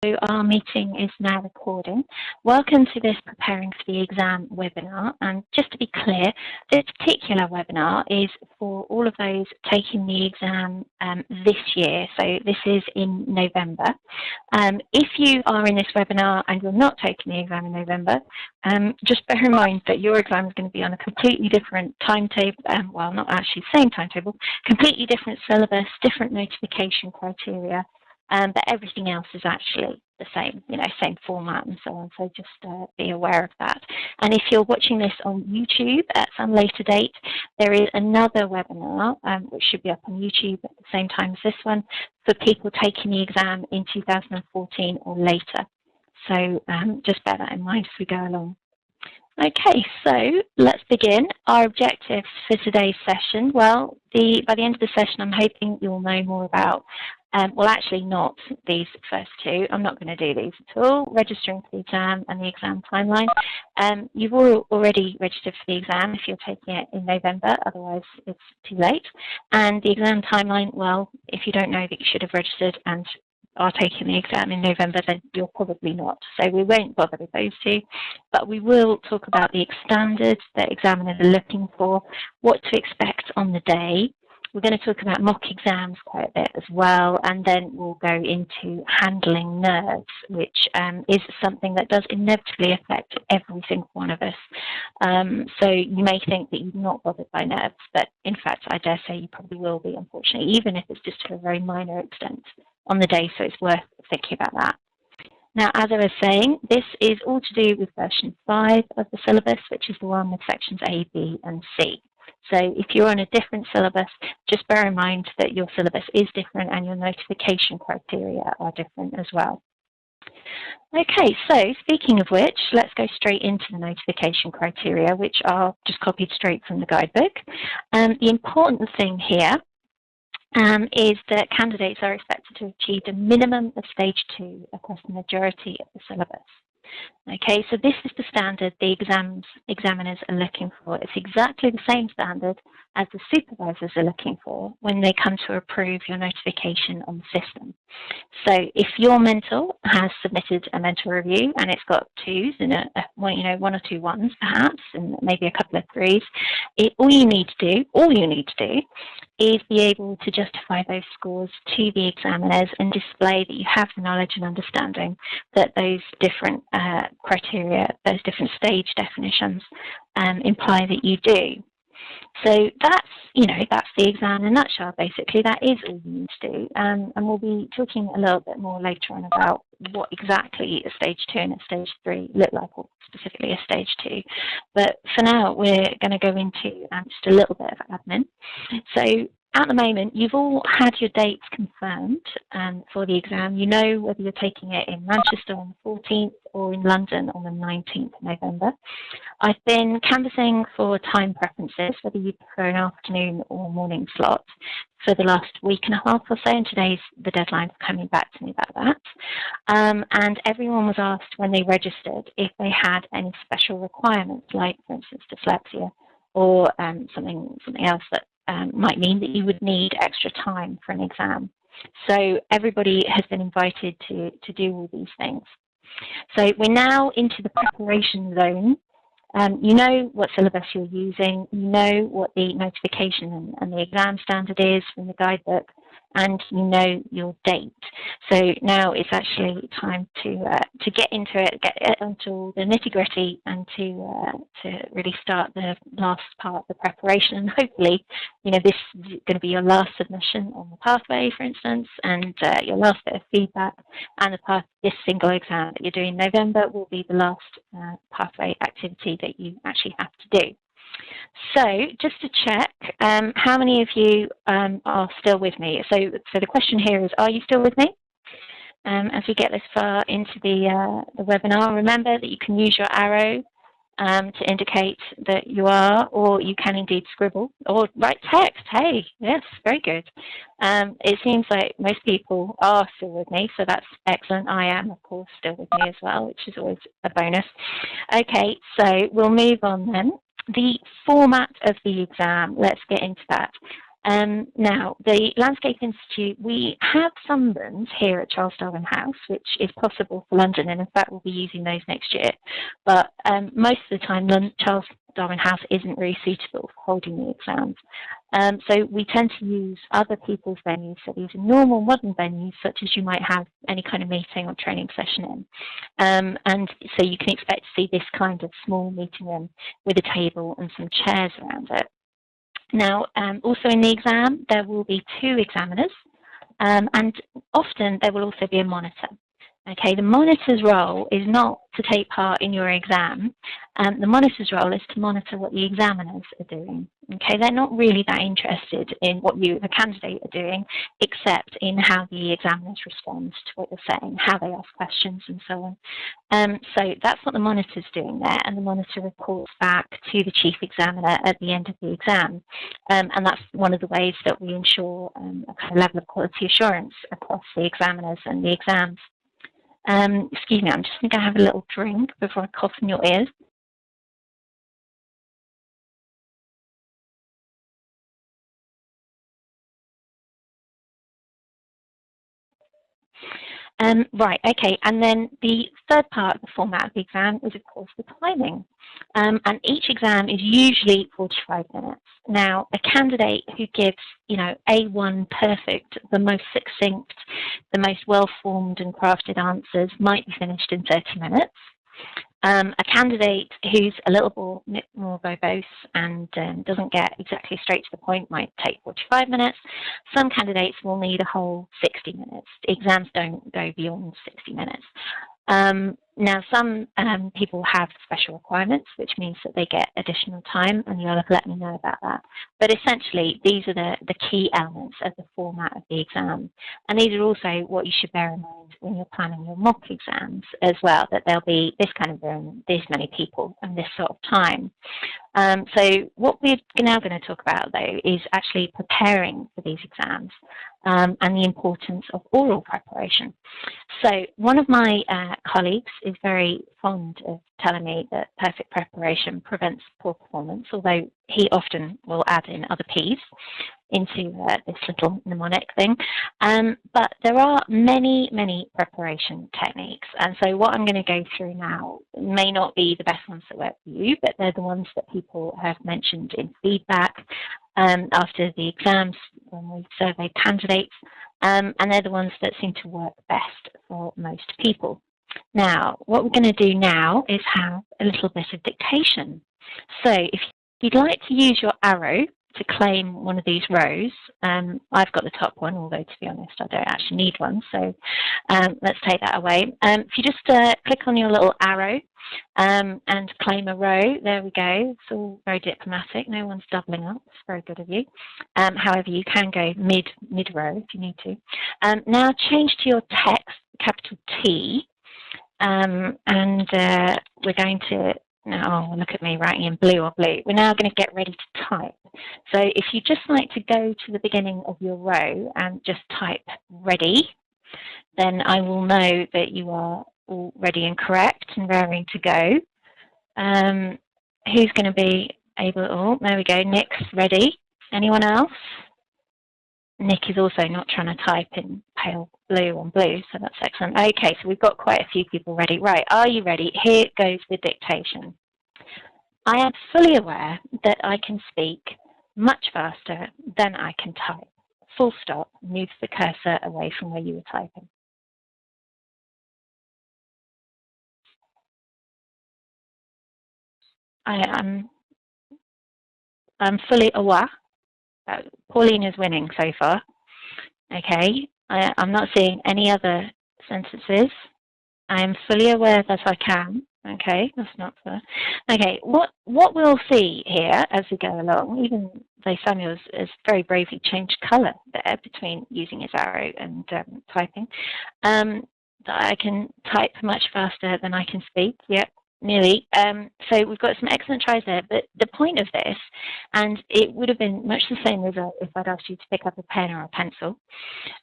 Our meeting is now recording. Welcome to this Preparing for the Exam webinar. And just to be clear, this particular webinar is for all of those taking the exam this year. So this is in November. If you are in this webinar and you're not taking the exam in November, just bear in mind that your exam is going to be on a completely different timetable, well, not actually the same timetable, completely different syllabus, different notification criteria. But everything else is actually the same, same format and so on. So just be aware of that. And if you're watching this on YouTube at some later date, there is another webinar which should be up on YouTube at the same time as this one for people taking the exam in 2014 or later. So just bear that in mind as we go along. Okay, so let's begin. Our objectives for today's session. Well, by the end of the session, I'm hoping you'll know more about well, actually not these first two. I'm not going to do these at all. Registering for the exam and the exam timeline. You've already registered for the exam if you're taking it in November, otherwise it's too late. And the exam timeline, well, if you don't know that you should have registered and are taking the exam in November, then you're probably not. So we won't bother with those two, but we will talk about the standards that examiners are looking for, what to expect on the day. We're going to talk about mock exams quite a bit as well, and then we'll go into handling nerves, which is something that does inevitably affect every single one of us. So you may think that you're not bothered by nerves, but in fact, I dare say you probably will be, unfortunately, even if it's just to a very minor extent on the day, so it's worth thinking about that. Now, as I was saying, this is all to do with version 5 of the syllabus, which is the one with sections A, B, and C. So if you're on a different syllabus, just bear in mind that your syllabus is different and your notification criteria are different as well. Okay, so speaking of which, let's go straight into the notification criteria, which are just copied straight from the guidebook. The important thing here is that candidates are expected to achieve a minimum of stage 2 across the majority of the syllabus. Okay, so this is the standard the examiners are looking for. It's exactly the same standard as the supervisors are looking for when they come to approve your notification on the system. So if your mentor has submitted a mentor review and it's got 2s and one or 2 1s perhaps, and maybe a couple of 3s, all you need to do is be able to justify those scores to the examiners and display that you have the knowledge and understanding that those different criteria, those different stage definitions imply that you do. So that's the exam in a nutshell, basically. That is all you need to do. And we'll be talking a little bit more later on about what exactly a stage 2 and a stage 3 look like, or specifically a stage 2. But for now, we're going to go into just a little bit of admin. So at the moment, you've all had your dates confirmed for the exam. You know whether you're taking it in Manchester on the 14th or in London on the 19th of November. I've been canvassing for time preferences, whether you prefer an afternoon or morning slot, for the last week and a half or so, and today's the deadline for coming back to me about that. And everyone was asked when they registered if they had any special requirements, like, for instance, dyslexia or something else that might mean that you would need extra time for an exam. So everybody has been invited to do all these things. So we're now into the preparation zone. You know what syllabus you're using, you know what the notification and the exam standard is from the guidebook, and you know your date. So now it's actually time to get into it, get into the nitty-gritty, and to really start the last part, the preparation. And hopefully, this is going to be your last submission on the pathway, for instance, and your last bit of feedback. And this single exam that you're doing in November will be the last pathway activity that you actually have to do. So just to check, how many of you are still with me? So the question here is, are you still with me? As we get this far into the webinar, remember that you can use your arrow to indicate that you are, or you can indeed scribble or write text. Hey, yes, very good. It seems like most people are still with me, so that's excellent. I am, of course, still with me as well, which is always a bonus. Okay, so we'll move on then. The format of the exam, let's get into that. Now, the Landscape Institute, we have some rooms here at Charles Darwin House, which is possible for London, and in fact we'll be using those next year. But most of the time, Charles Darwin House isn't really suitable for holding the exams. So we tend to use other people's venues, so these are normal modern venues, such as you might have any kind of meeting or training session in. And so you can expect to see this kind of small meeting room with a table and some chairs around it. Now, also in the exam, there will be 2 examiners, and often there will also be a monitor. Okay, the monitor's role is not to take part in your exam. The monitor's role is to monitor what the examiners are doing. Okay, they're not really that interested in what you, the candidate, are doing, except in how the examiners respond to what you're saying, how they ask questions, and so on. So that's what the monitor's doing there, and the monitor reports back to the chief examiner at the end of the exam. And that's one of the ways that we ensure a kind of level of quality assurance across the examiners and the exams. Excuse me, I'm just going to have a little drink before I cough in your ears. Right, okay, and then the third part of the format of the exam is, of course, the timing. And each exam is usually 45 minutes. Now, a candidate who gives, you know, A1 perfect, the most succinct, the most well-formed and crafted answers might be finished in 30 minutes. A candidate who's a little more verbose and doesn't get exactly straight to the point might take 45 minutes. Some candidates will need a whole 60 minutes. Exams don't go beyond 60 minutes. Now, some people have special requirements, which means that they get additional time, and you'll have to let me know about that. But essentially, these are the key elements of the format of the exam. And these are also what you should bear in mind when you're planning your mock exams as well, that there'll be this kind of room, this many people, and this sort of time. So what we're now going to talk about, though, is actually preparing for these exams and the importance of oral preparation. So one of my colleagues is very fond of telling me that perfect preparation prevents poor performance, although he often will add in other P's into this little mnemonic thing. But there are many, many preparation techniques. And so what I'm going to go through now may not be the best ones that work for you, but they're the ones that people have mentioned in feedback after the exams when we surveyed candidates. And they're the ones that seem to work best for most people. Now, what we're going to do now is have a little bit of dictation. So if you'd like to use your arrow to claim one of these rows, I've got the top one, although to be honest I don't actually need one, so let's take that away. If you just click on your little arrow and claim a row, there we go. It's all very diplomatic, no one's doubling up, it's very good of you. However, you can go mid-row if you need to. Now change to your text, capital T, and we're going to, oh, look at me writing in blue on blue. We're now going to get ready to type. So if you just like to go to the beginning of your row and just type ready, then I will know that you are all ready and correct and raring to go. Who's going to be able, oh, there we go, Nick's ready. Anyone else? Nick is also not trying to type in pale blue on blue, so that's excellent. Okay, so we've got quite a few people ready. Right, are you ready? Here goes with dictation. I am fully aware that I can speak much faster than I can type. Full stop, move the cursor away from where you were typing. I'm fully aware. Pauline is winning so far. Okay, I'm not seeing any other sentences. I am fully aware that I can. Okay, that's not fair. Okay, what we'll see here as we go along, even though Samuel has very bravely changed colour there between using his arrow and typing, that I can type much faster than I can speak. Yep. Nearly. So we've got some excellent tries there, but the point of this, and it would have been much the same result if I'd asked you to pick up a pen or a pencil,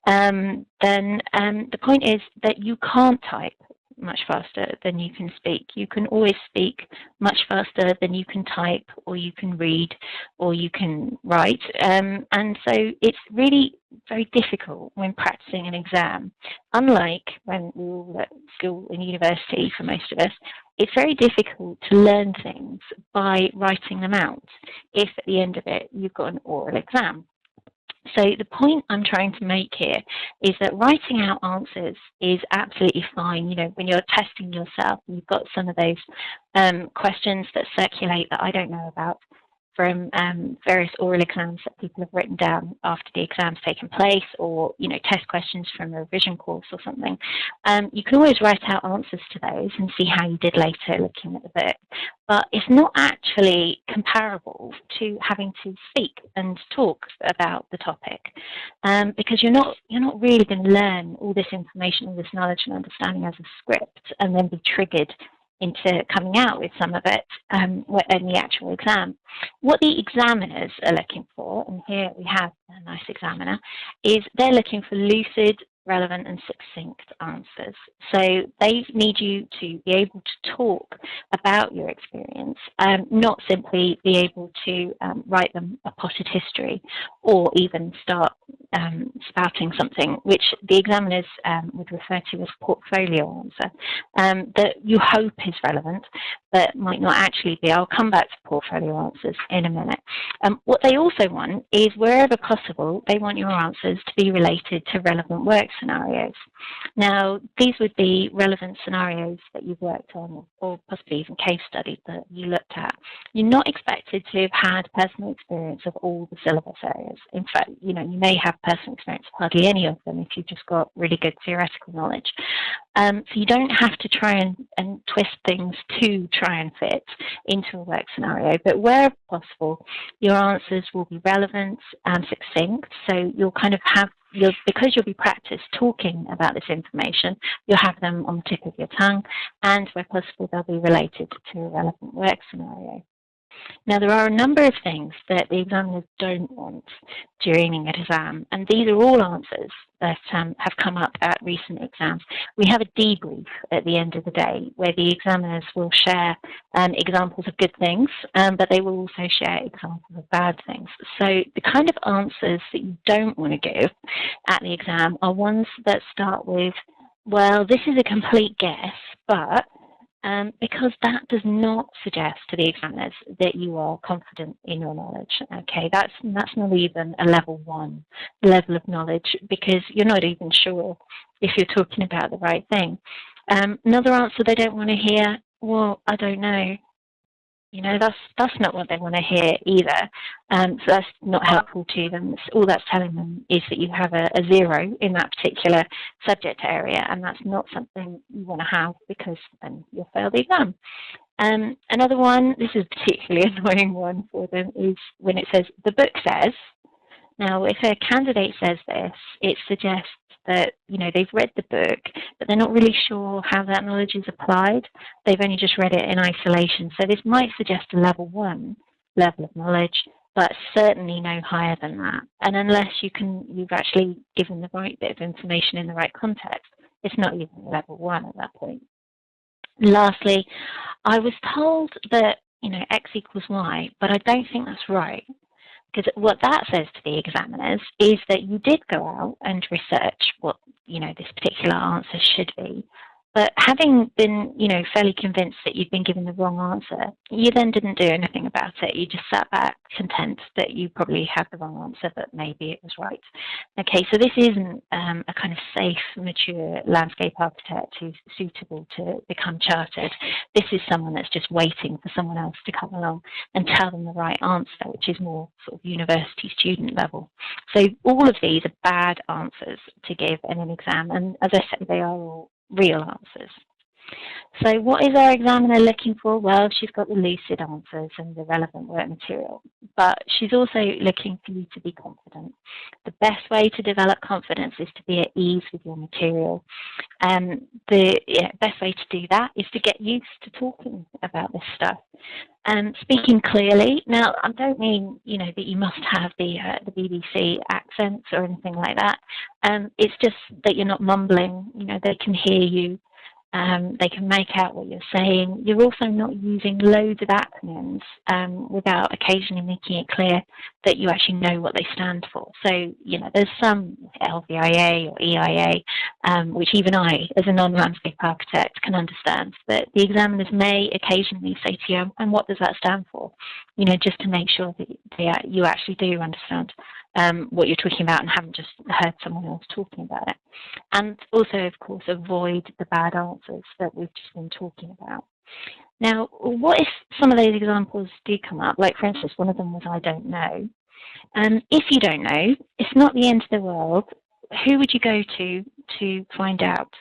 then the point is that you can't type much faster than you can speak. You can always speak much faster than you can type, or you can read, or you can write. And so it's really very difficult when practicing an exam. Unlike when we were all at school and university, for most of us, it's very difficult to learn things by writing them out if at the end of it you've got an oral exam. So the point I'm trying to make here is that writing out answers is absolutely fine. You know, when you're testing yourself, you've got some of those questions that circulate that I don't know about from various oral exams that people have written down after the exam's taken place, or, you know, test questions from a revision course or something. You can always write out answers to those and see how you did later looking at the book. But it's not actually comparable to having to speak and talk about the topic, because you're not really going to learn all this information, all this knowledge and understanding as a script, and then be triggered into coming out with some of it in the actual exam. What the examiners are looking for, and here we have a nice examiner, is they're looking for lucid, relevant and succinct answers. So they need you to be able to talk about your experience, not simply be able to write them a potted history, or even start spouting something which the examiners would refer to as portfolio answer, that you hope is relevant but might not actually be. I'll come back to portfolio answers in a minute. What they also want is, wherever possible, they want your answers to be related to relevant work scenarios. Now, these would be relevant scenarios that you've worked on, or possibly even case studies that you looked at. You're not expected to have had personal experience of all the syllabus areas. In fact, you know, you may have personal experience of hardly any of them if you've just got really good theoretical knowledge. So you don't have to try and twist things to try and fit into a work scenario, but where possible, your answers will be relevant and succinct. So you'll kind of have, because you'll be practiced talking about this information, you'll have them on the tip of your tongue, and where possible, they'll be related to a relevant work scenario. Now, there are a number of things that the examiners don't want during an exam, and these are all answers that have come up at recent exams. We have a debrief at the end of the day where the examiners will share examples of good things, but they will also share examples of bad things. So the kind of answers that you don't want to give at the exam are ones that start with, well, this is a complete guess, but... because that does not suggest to the examiners that you are confident in your knowledge. Okay, that's not even a level 1 level of knowledge, because you're not even sure if you're talking about the right thing. Another answer they don't want to hear, well, I don't know. You know, that's not what they want to hear either. So that's not helpful to them. All that's telling them is that you have a 0 in that particular subject area, and that's not something you want to have, because then you'll fail the exam. Another one, this is a particularly annoying one for them, is when it says, the book says. Now, if a candidate says this, it suggests that, you know, they've read the book, but they're not really sure how that knowledge is applied. They've only just read it in isolation. So this might suggest a level 1 level of knowledge, but certainly no higher than that. And unless you've actually given the right bit of information in the right context, it's not even level 1 at that point. Lastly, I was told that, you know, X equals Y, but I don't think that's right. Because what that says to the examiners is that you did go out and research what, you know, this particular answer should be. But having been, you know, fairly convinced that you'd been given the wrong answer, you then didn't do anything about it. You just sat back content that you probably had the wrong answer, but maybe it was right. Okay, so this isn't a kind of safe, mature landscape architect who's suitable to become chartered. This is someone that's just waiting for someone else to come along and tell them the right answer, which is more sort of university student level. So all of these are bad answers to give in an exam, and as I said, they are all real answers. So what is our examiner looking for? Well, she's got the lucid answers and the relevant work material, but she's also looking for you to be confident. The best way to develop confidence is to be at ease with your material. The best way to do that is to get used to talking about this stuff. Speaking clearly. Now, I don't mean, you know, that you must have the BBC accents or anything like that. It's just that you're not mumbling. You know, they can hear you. They can make out what you're saying. You're also not using loads of acronyms without occasionally making it clear that you actually know what they stand for. So, you know, there's some LVIA or EIA, which even I, as a non-landscape architect, can understand. But the examiners may occasionally say to you, and what does that stand for? You know, just to make sure that you actually do understand what you're talking about and haven't just heard someone else talking about it. And also, of course, avoid the bad answers that we've just been talking about. Now, what if some of those examples do come up? Like, for instance, one of them was, I don't know. If you don't know, it's not the end of the world. Who would you go to find out?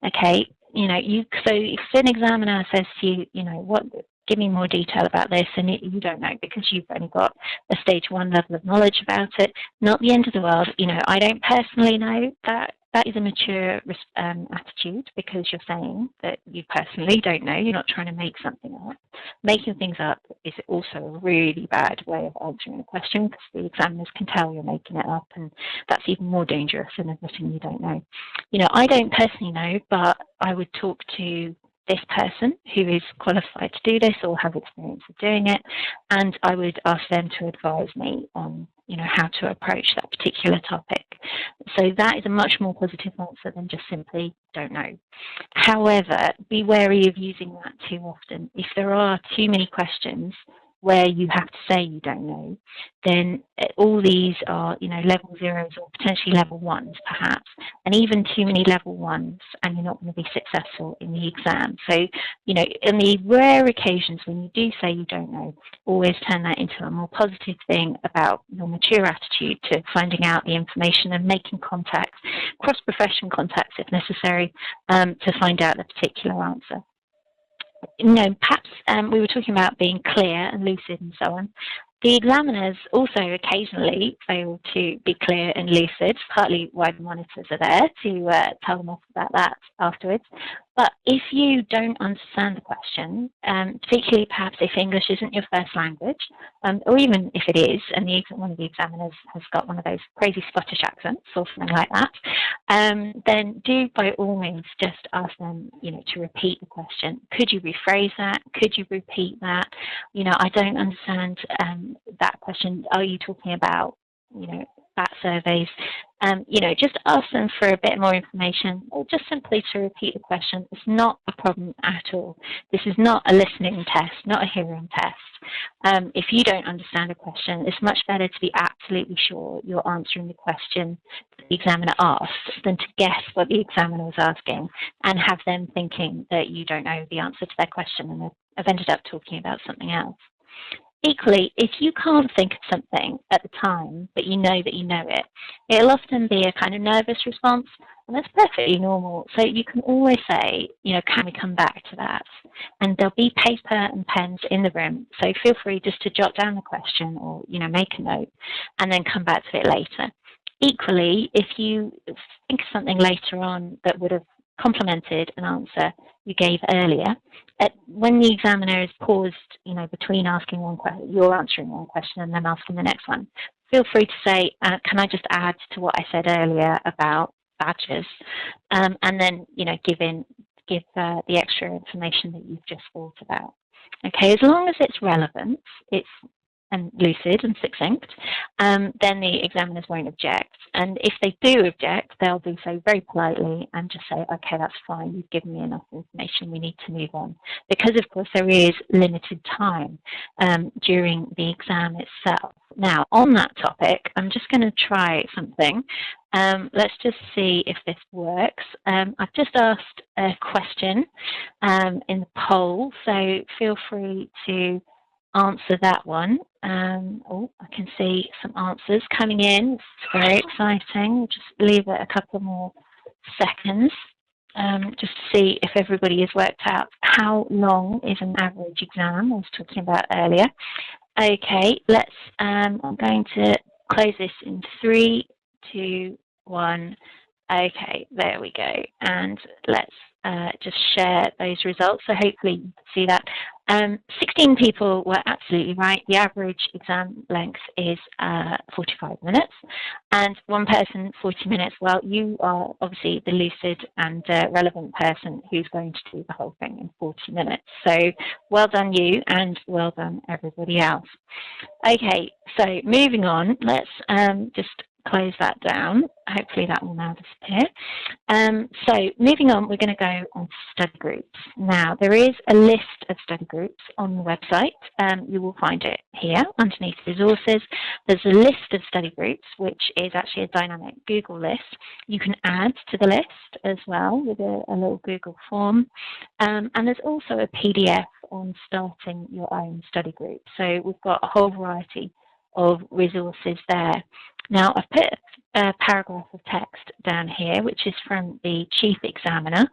Okay, you know, so if an examiner says to you, you know, give me more detail about this, and you don't know because you've only got a stage 1 level of knowledge about it, not the end of the world. You know, I don't personally know that. That is a mature attitude, because you're saying that you personally don't know. You're not trying to make something up. Making things up is also a really bad way of answering a question, because the examiners can tell you're making it up, and that's even more dangerous than admitting you don't know. You know, I don't personally know, but I would talk to this person who is qualified to do this or have experience of doing it, and I would ask them to advise me on, you know, how to approach that particular topic. So that is a much more positive answer than just simply don't know. However, be wary of using that too often. If there are too many questions where you have to say you don't know, then all these are, you know, level 0s or potentially level 1s perhaps, and even too many level 1s, and you're not going to be successful in the exam. So, you know, in the rare occasions when you do say you don't know, always turn that into a more positive thing about your mature attitude to finding out the information and making contacts, cross-profession contacts if necessary, to find out the particular answer. You know, perhaps we were talking about being clear and lucid and so on. The examiners also occasionally fail to be clear and lucid, partly why the monitors are there to tell them off about that afterwards. But if you don't understand the question, particularly perhaps if English isn't your first language, or even if it is, and one of the examiners has got one of those crazy Scottish accents or something like that, then do by all means just ask them, you know, to repeat the question. Could you rephrase that? Could you repeat that? You know, I don't understand that question. Are you talking about, you know, that surveys? You know, just ask them for a bit more information, or just simply to repeat the question. It's not a problem at all. This is not a listening test, not a hearing test. If you don't understand a question, it's much better to be absolutely sure you're answering the question that the examiner asked than to guess what the examiner was asking and have them thinking that you don't know the answer to their question and have ended up talking about something else. Equally, if you can't think of something at the time, but you know that you know it, it'll often be a kind of nervous response, and that's perfectly normal. So you can always say, you know, can we come back to that? And there'll be paper and pens in the room, so feel free just to jot down the question or, you know, make a note and then come back to it later. Equally, if you think of something later on that would have complemented an answer you gave earlier, when the examiner is paused, you know, between asking one question, you're answering one question and then asking the next one, feel free to say, can I just add to what I said earlier about badges, and then, you know, give the extra information that you've just thought about. Okay, as long as it's relevant, it's and lucid and succinct, then the examiners won't object. And if they do object, they'll do so very politely and just say, okay, that's fine, you've given me enough information, we need to move on. Because, of course, there is limited time during the exam itself. Now, on that topic, I'm just going to try something. Let's just see if this works. I've just asked a question in the poll, so feel free to answer that one. Oh, I can see some answers coming in. It's very exciting. We'll just leave it a couple more seconds just to see if everybody has worked out how long is an average exam I was talking about earlier. Okay, let's, I'm going to close this in 3, 2, 1. Okay, there we go. And let's just share those results. So hopefully you can see that. 16 people were absolutely right. The average exam length is 45 minutes, and one person 40 minutes. Well, you are obviously the lucid and relevant person who's going to do the whole thing in 40 minutes. So well done you, and well done everybody else. Okay, so moving on, let's just close that down. Hopefully that will now disappear. So moving on, we're going to go on to study groups. Now, there is a list of study groups on the website. You will find it here underneath resources. There's a list of study groups, which is actually a dynamic Google list. You can add to the list as well with a little Google form. And there's also a PDF on starting your own study group. So we've got a whole variety of resources there. Now, I've put a paragraph of text down here, which is from the Chief Examiner.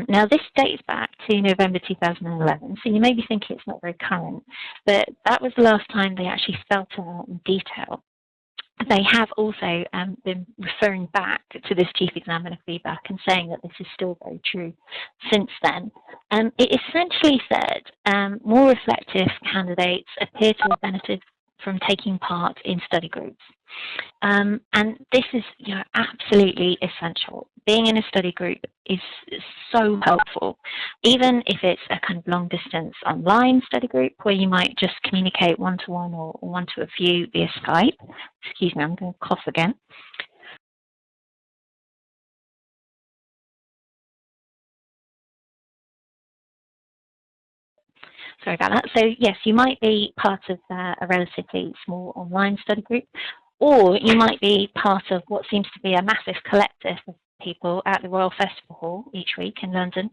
Now, this dates back to November 2011, so you may be thinking it's not very current, but that was the last time they actually spelled it out in detail. They have also been referring back to this Chief Examiner feedback and saying that this is still very true since then. It essentially said more reflective candidates appear to have benefited from taking part in study groups. And this is absolutely essential. Being in a study group is so helpful, even if it's a kind of long distance online study group where you might just communicate one-to-one or one-to-a-few via Skype. Excuse me, I'm going to cough again. Sorry about that. So yes, you might be part of a relatively small online study group, or you might be part of what seems to be a massive collective of people at the Royal Festival Hall each week in London.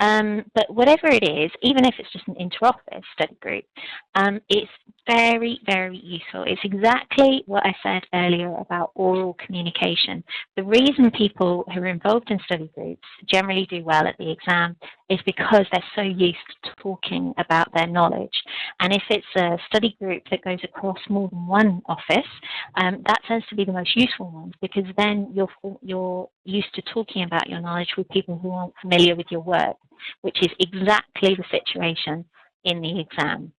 But whatever it is, even if it's just an inter-office study group, it's very, very useful. It's exactly what I said earlier about oral communication. The reason people who are involved in study groups generally do well at the exam is because they're so used to talking about their knowledge. And if it's a study group that goes across more than one office, that tends to be the most useful one, because then you're used to talking about your knowledge with people who aren't familiar with your work, which is exactly the situation in the exam.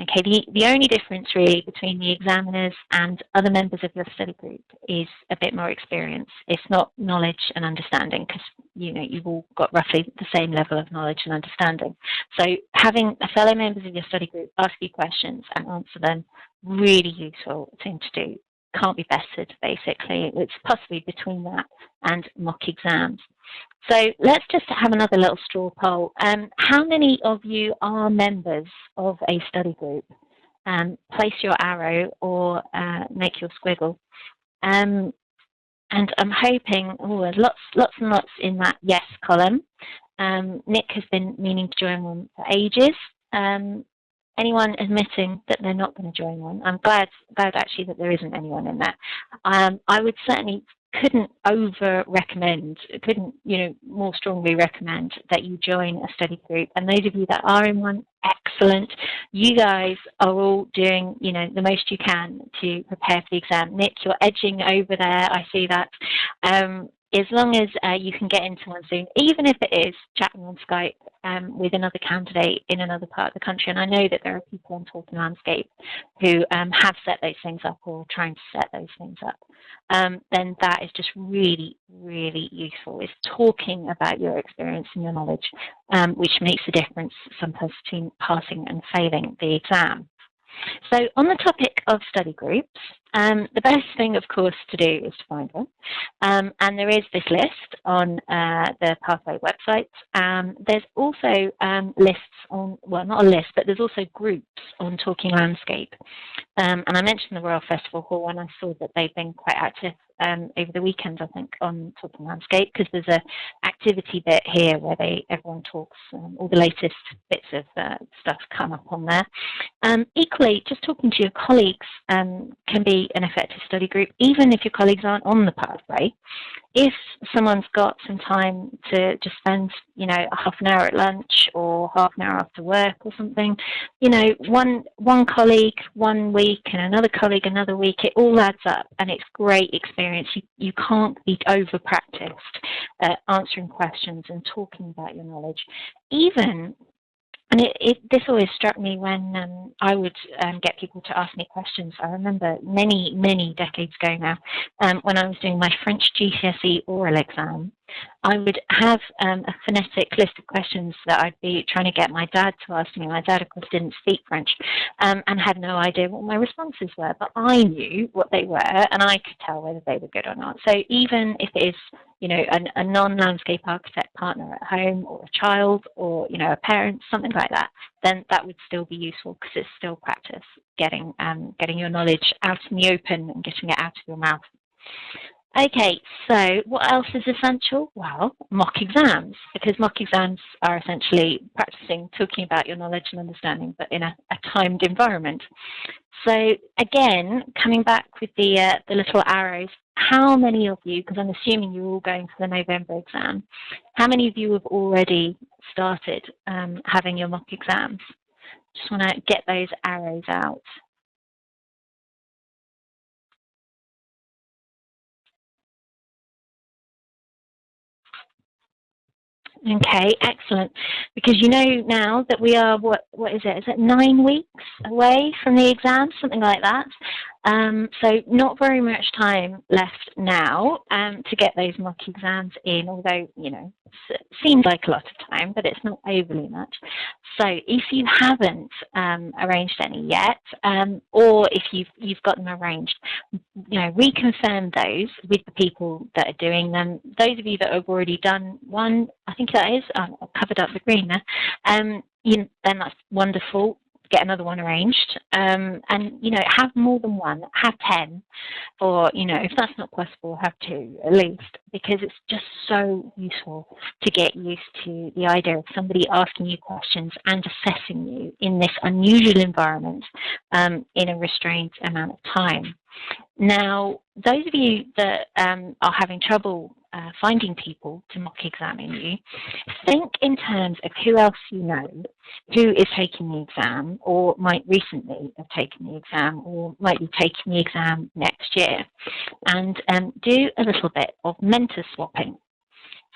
Okay, the only difference really between the examiners and other members of your study group is a bit more experience. It's not knowledge and understanding, because you've all got roughly the same level of knowledge and understanding. So having fellow members of your study group ask you questions and answer them, really useful thing to do. Can't be bettered, basically. It's possibly between that and mock exams. So let's just have another little straw poll. How many of you are members of a study group? Place your arrow or make your squiggle. And I'm hoping, there's lots and lots in that yes column. Nick has been meaning to join one for ages. Anyone admitting that they're not going to join one? I'm glad actually that there isn't anyone in there. I would certainly couldn't more strongly recommend that you join a study group. And those of you that are in one, excellent. You guys are all doing, the most you can to prepare for the exam. Nick, you're edging over there. I see that. As long as you can get into one soon, even if it is chatting on Skype with another candidate in another part of the country, and I know that there are people on Talking Landscape who have set those things up or are trying to set those things up, then that is just really, really useful. It's talking about your experience and your knowledge, which makes a difference sometimes between passing and failing the exam. So on the topic of study groups, the best thing, of course, to do is to find one. And there is this list on the Pathway website. There's also lists on, well, not a list, but there's also groups on Talking Landscape. And I mentioned the Royal Festival Hall, and I saw that they've been quite active over the weekend, I think, on Talking Landscape, because there's a activity bit here where everyone talks, all the latest bits of stuff come up on there. Equally, just talking to your colleagues can be an effective study group, even if your colleagues aren't on the pathway. if someone's got some time to just spend, you know, half an hour at lunch or half an hour after work or something, you know, one colleague 1 week and another colleague another week, it all adds up and it's great experience. You can't be over practiced at answering questions and talking about your knowledge. Even and this always struck me when I would get people to ask me questions. I remember many decades ago now, when I was doing my French GCSE oral exam, I would have a phonetic list of questions that I'd be trying to get my dad to ask me. My dad, of course, didn't speak French and had no idea what my responses were, but I knew what they were and I could tell whether they were good or not. So even if it is, you know, a non-landscape architect partner at home or a child or, you know, a parent, something like that, then that would still be useful because it's still practice getting your knowledge out in the open and getting it out of your mouth. Okay, so what else is essential? Well, mock exams, because mock exams are essentially practicing talking about your knowledge and understanding, but in a timed environment. So again, coming back with the little arrows, how many of you, because I'm assuming you're all going for the November exam, how many of you have already started having your mock exams? Just want to get those arrows out. Okay, excellent. Because you know now that we are, what is it? Is it 9 weeks away from the exam? Something like that. So not very much time left now to get those mock exams in, although, you know, it seems like a lot of time, but it's not overly much. So if you haven't arranged any yet, or if you've got them arranged, you know, reconfirm those with the people that are doing them. Those of you that have already done one, I think that is, I've covered up the green there, then that's wonderful. Get another one arranged, and, you know, have more than one, have 10, or, you know, if that's not possible, have 2 at least, because it's just so useful to get used to the idea of somebody asking you questions and assessing you in this unusual environment in a restrained amount of time. Now, those of you that are having trouble finding people to mock examine you, think in terms of who else you know who is taking the exam or might recently have taken the exam or might be taking the exam next year, and do a little bit of mentor swapping.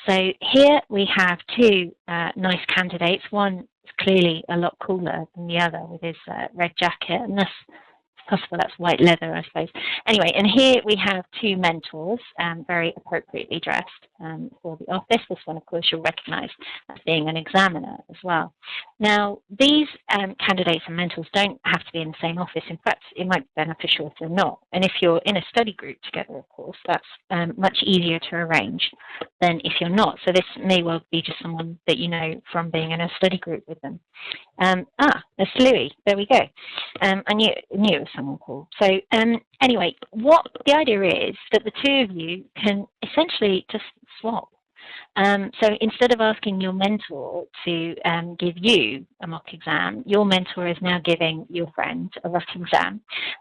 So here we have 2 nice candidates. One is clearly a lot cooler than the other with his red jacket, and that's possible that's white leather, I suppose. Anyway, and here we have 2 mentors, very appropriately dressed for the office. This one, of course, you'll recognise as being an examiner as well. Now, these candidates and mentors don't have to be in the same office. In fact, it might be beneficial if they're not. And if you're in a study group together, of course, that's much easier to arrange than if you're not. So this may well be just someone that you know from being in a study group with them. That's Louis. There we go. I knew it was someone cool. So anyway, what the idea is that the 2 of you can essentially just swap. So instead of asking your mentor to give you a mock exam, your mentor is now giving your friend a mock exam,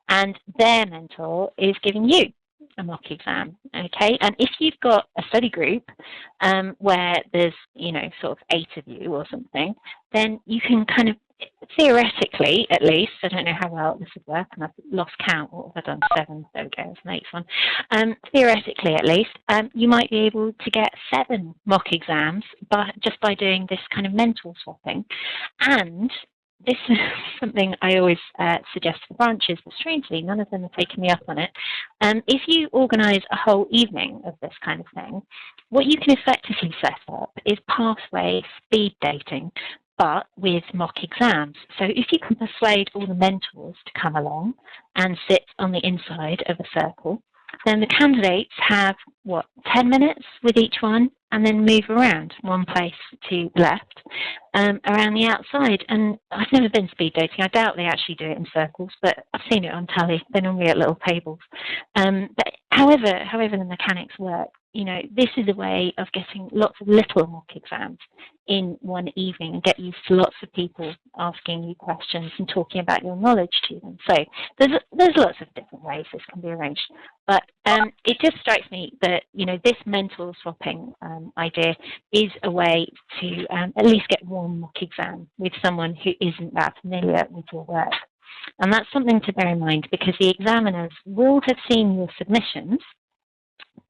and their mentor is giving you a mock exam, okay? And if you've got a study group where there's, you know, sort of 8 of you or something, then you can kind of, theoretically at least, I don't know how well this would work, and I've lost count. What have I done? 7, there we go, it's an 8th one. Theoretically at least, you might be able to get 7 mock exams just by doing this kind of mentor swapping. And this is something I always suggest to the branches, but strangely, none of them have taken me up on it. If you organise a whole evening of this kind of thing, what you can effectively set up is pathway speed dating, but with mock exams. So if you can persuade all the mentors to come along and sit on the inside of a circle, then the candidates have, 10 minutes with each one, and then move around one place to the left, around the outside. And I've never been speed dating. I doubt they actually do it in circles, but I've seen it on telly. They're normally at little tables. But however the mechanics work, you know, this is a way of getting lots of little mock exams in one evening and get used to lots of people asking you questions and talking about your knowledge to them. So there's lots of different ways this can be arranged. But it just strikes me that, you know, this mentor swapping idea is a way to at least get one mock exam with someone who isn't that familiar with your work. And that's something to bear in mind, because the examiners will have seen your submissions,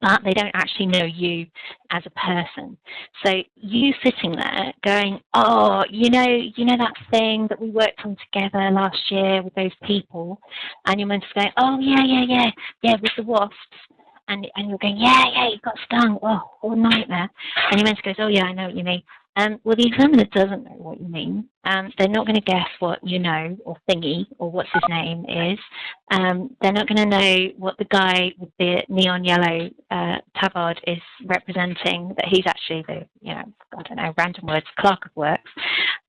but they don't actually know you as a person. So you sitting there going, oh, you know that thing that we worked on together last year with those people, and your mentor's going, oh yeah, with the wasps. And you're going, yeah, you got stung. Oh, what a nightmare. And your mentor goes, oh yeah, I know what you mean. Well, the examiner doesn't know what you mean. They're not going to guess what you know, or thingy, or what's his name is. They're not going to know what the guy with the neon yellow tabard is representing, that he's actually the, you know, I don't know, random words, clerk of works.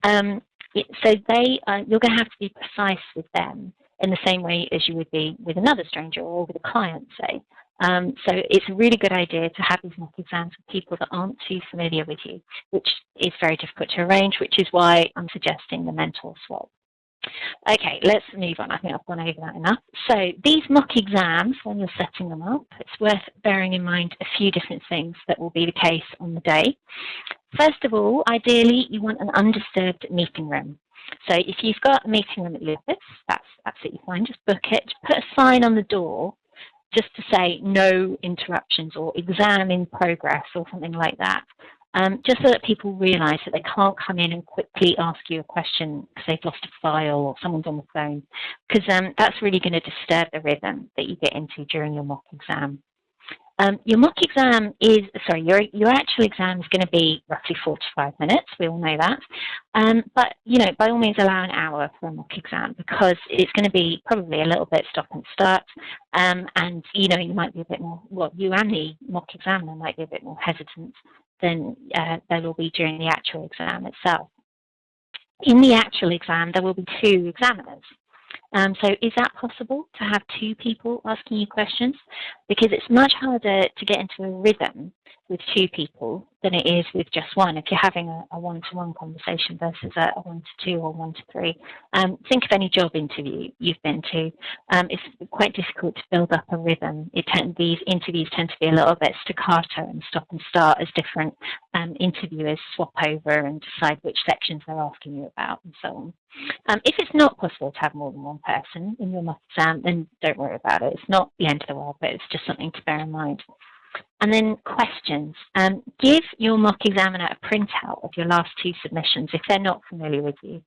So you're going to have to be precise with them in the same way as you would be with another stranger or with a client, say. So it's a really good idea to have these mock exams with people that aren't too familiar with you, which is very difficult to arrange, which is why I'm suggesting the mentor swap. Okay, let's move on. I think I've gone over that enough. So these mock exams, when you're setting them up, it's worth bearing in mind a few different things that will be the case on the day. First of all, ideally, you want an undisturbed meeting room. So if you've got a meeting room at the office, that's absolutely fine. Just book it. Put a sign on the door just to say no interruptions or exam in progress or something like that, just so that people realise that they can't come in and quickly ask you a question because they've lost a file or someone's on the phone, because that's really going to disturb the rhythm that you get into during your mock exam. Your mock exam is, sorry, your actual exam is going to be roughly 45 minutes. We all know that. But, you know, by all means allow an hour for a mock exam, because it's going to be probably a little bit stop and start. And, you know, you might be a bit more, well, you and the mock examiner might be a bit more hesitant than they will be during the actual exam itself. In the actual exam, there will be 2 examiners. So is that possible to have 2 people asking you questions? Because it's much harder to get into a rhythm with 2 people than it is with just one. If you're having a one-to-one conversation versus a 1-to-2 or 1-to-3. Think of any job interview you've been to. It's quite difficult to build up a rhythm. These interviews tend to be a little bit staccato and stop and start as different interviewers swap over and decide which sections they're asking you about and so on. If it's not possible to have more than one person in your mock exam, then don't worry about it. It's not the end of the world, but it's just something to bear in mind. And then questions. Give your mock examiner a printout of your last 2 submissions if they're not familiar with you,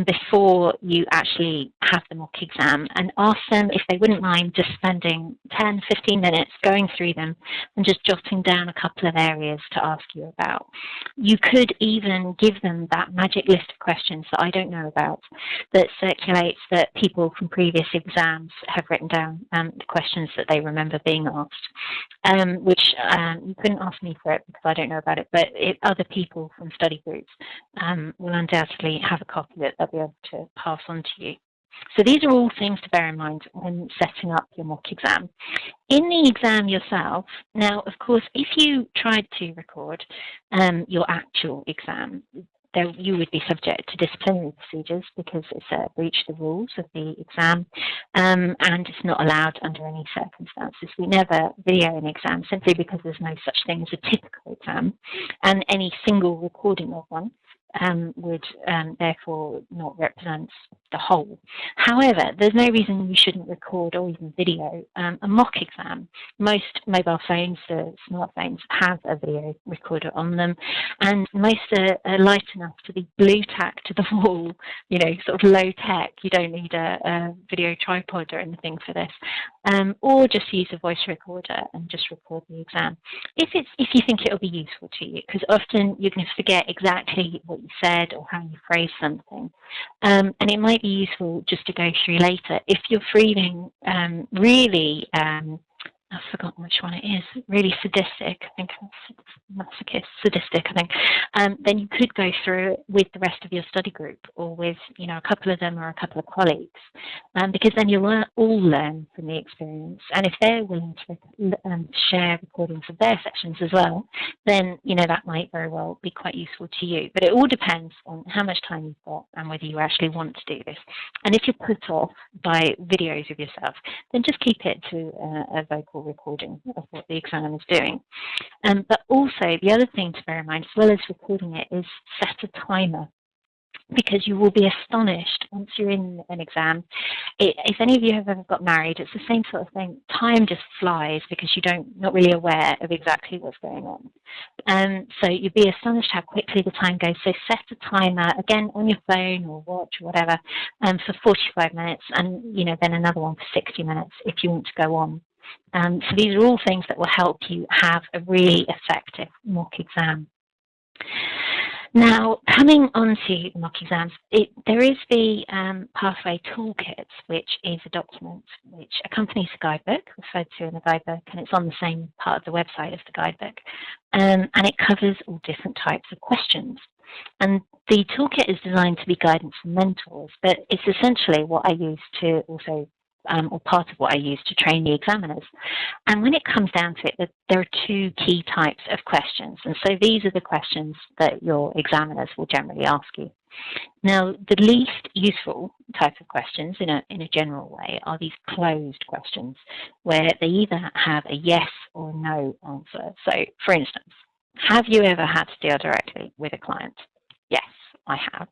before you actually have the mock exam, and ask them if they wouldn't mind just spending 10, 15 minutes going through them and just jotting down a couple of areas to ask you about. You could even give them that magic list of questions that I don't know about, that circulates that people from previous exams have written down, the questions that they remember being asked, which you couldn't ask me for it because I don't know about it, but other people from study groups will undoubtedly have a copy that they'll be able to pass on to you. So these are all things to bear in mind when setting up your mock exam. In the exam yourself, now of course if you tried to record your actual exam, you would be subject to disciplinary procedures because it's a breach of the rules of the exam, and it's not allowed under any circumstances. We never video an exam simply because there's no such thing as a typical exam, and any single recording of one would therefore not represent the whole. However, there's no reason you shouldn't record or even video a mock exam. Most mobile phones, smartphones, have a video recorder on them, and most are light enough to be blue tacked to the wall, you know, sort of low tech. You don't need a video tripod or anything for this, or just use a voice recorder and just record the exam if you think it'll be useful to you, because often you're going to forget exactly what you said or how you phrase something, and it might be useful just to go through later if you're feeling really I've forgotten which one it is, really sadistic, I think, masochist, sadistic, I think, then you could go through it with the rest of your study group, or with, you know, a couple of them or a couple of colleagues, because then you'll all learn from the experience. And if they're willing to share recordings of their sessions as well, then, you know, that might very well be quite useful to you. But it all depends on how much time you've got and whether you actually want to do this. And if you're put off by videos of yourself, then just keep it to a vocal recording of what the exam is doing. But also, the other thing to bear in mind, as well as recording it, is set a timer, because you will be astonished once you're in an exam. If any of you have ever got married, it's the same sort of thing. Time just flies because you're not really aware of exactly what's going on. So you'd be astonished how quickly the time goes. So set a timer, again, on your phone or watch or whatever, for 45 minutes, and, you know, then another one for 60 minutes if you want to go on. So these are all things that will help you have a really effective mock exam. Now, coming on to the mock exams, there is the Pathway Toolkit, which is a document which accompanies the guidebook, referred to in the guidebook, and it's on the same part of the website as the guidebook. And it covers all different types of questions. And the toolkit is designed to be guidance for mentors, but it's essentially what I use to also or part of what I use to train the examiners. And when it comes down to it, there are two key types of questions. And so these are the questions that your examiners will generally ask you. Now, the least useful type of questions in a general way are these closed questions, where they either have a yes or no answer. So, for instance, have you ever had to deal directly with a client? Yes, I have.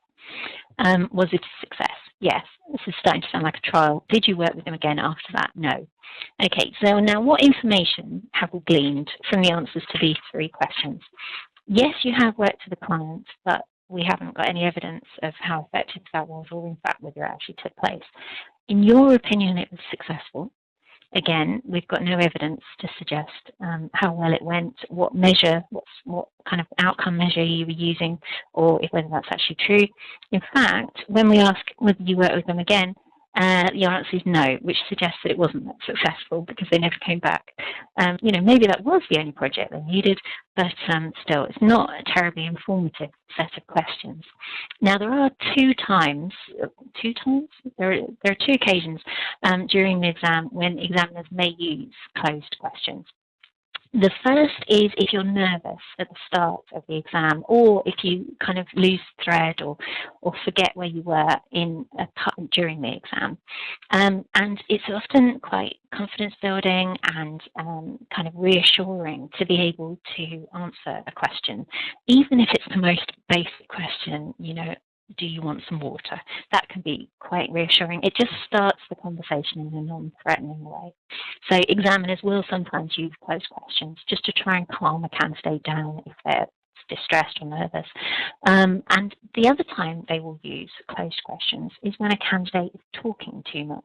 Was it a success? Yes. This is starting to sound like a trial. Did you work with them again after that? No. Okay, so now what information have we gleaned from the answers to these three questions? Yes, you have worked with the client, but we haven't got any evidence of how effective that was, or in fact whether it actually took place. In your opinion, it was successful. Again, we've got no evidence to suggest how well it went, what measure, what kind of outcome measure you were using, or whether that's actually true. In fact, when we ask whether you work with them again, the answer is no, which suggests that it wasn't that successful because they never came back. You know, maybe that was the only project they needed, but still, it's not a terribly informative set of questions. Now, there are there are two occasions during the exam when examiners may use closed questions. The first is if you're nervous at the start of the exam, or if you kind of lose thread or forget where you were during the exam. And it's often quite confidence building and kind of reassuring to be able to answer a question, even if it's the most basic question, you know, do you want some water? That can be quite reassuring. It just starts the conversation in a non-threatening way. So examiners will sometimes use closed questions just to try and calm a candidate down if they're distressed or nervous. And the other time they will use closed questions is when a candidate is talking too much.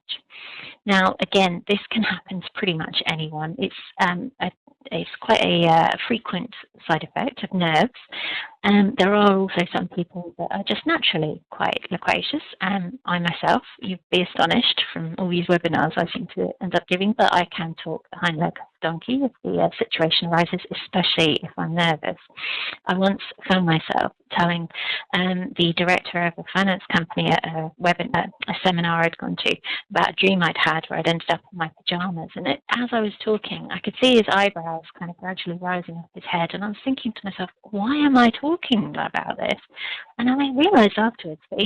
Now, again, this can happen to pretty much anyone. It's quite a frequent side effect of nerves. There are also some people that are just naturally quite loquacious. I myself, you'd be astonished from all these webinars I seem to end up giving, but I can talk the hind leg of the donkey if the situation arises, especially if I'm nervous. I once found myself telling the director of a finance company at a seminar I'd gone to about a dream I'd had where I'd ended up in my pajamas. And as I was talking, I could see his eyebrows kind of gradually rising up his head. And I was thinking to myself, why am I talking about this? And I realised afterwards that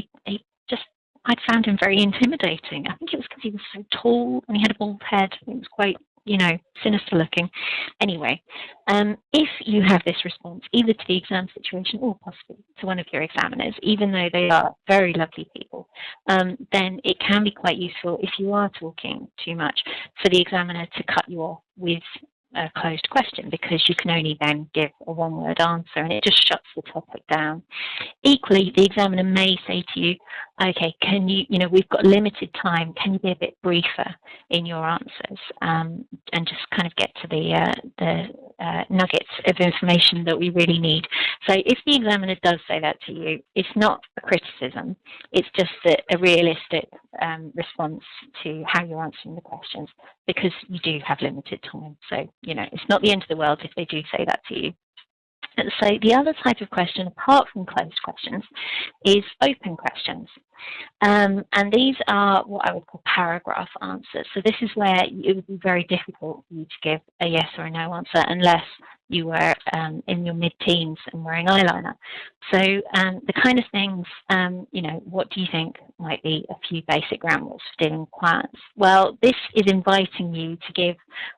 I'd found him very intimidating. I think it was because he was so tall and he had a bald head. It was quite, you know, sinister looking. Anyway, if you have this response, either to the exam situation or possibly to one of your examiners, even though they are very lovely people, then it can be quite useful if you are talking too much for the examiner to cut you off with a closed question, because you can only then give a one-word answer and it just shuts the topic down. Equally, the examiner may say to you, okay, can you we've got limited time, can you be a bit briefer in your answers, and just kind of get to the nuggets of information that we really need. So if the examiner does say that to you, it's not a criticism, it's just a realistic response to how you're answering the questions, because you do have limited time. So, you know, it's not the end of the world if they do say that to you. So the other type of question, apart from closed questions, is open questions. And these are what I would call paragraph answers. So this is where it would be very difficult for you to give a yes or a no answer unless you were in your mid-teens and wearing eyeliner. So the kind of things, you know, what do you think might be a few basic ground rules for dealing with clients? Well, this is inviting you to give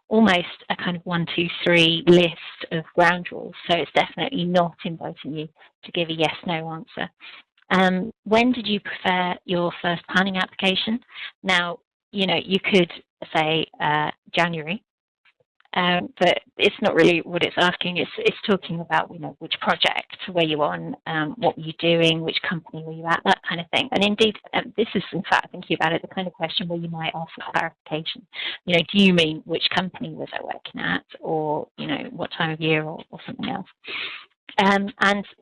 almost a kind of 1, 2, 3 list of ground rules. So it's definitely not inviting you to give a yes/no answer. When did you prefer your first planning application? Now, you know, you could say January, but it's not really what it's asking. It's talking about, you know, which project were you on, what were you doing, which company were you at, that kind of thing. And indeed, this is, in fact, thinking about it, the kind of question where you might ask for clarification. You know, do you mean which company was I working at, or, you know, what time of year, or something else? And,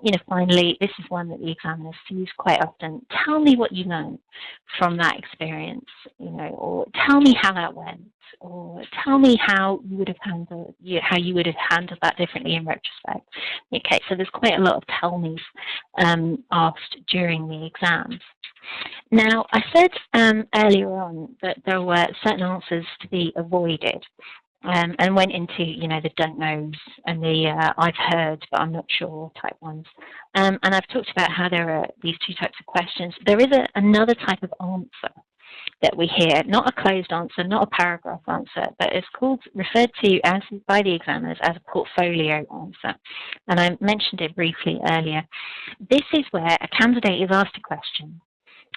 you know, finally, this is one that the examiners use quite often. Tell me what you learned from that experience, you know, or tell me how that went, or tell me how you would have handled that differently in retrospect. Okay, so there's quite a lot of tell me's asked during the exams. Now, I said earlier on that there were certain answers to be avoided. And went into, you know, the don't knows and the I've heard but I'm not sure type ones. And I've talked about how there are these two types of questions. There is another type of answer that we hear, not a closed answer, not a paragraph answer, but it's referred to as by the examiners as a portfolio answer. And I mentioned it briefly earlier. This is where a candidate is asked a question,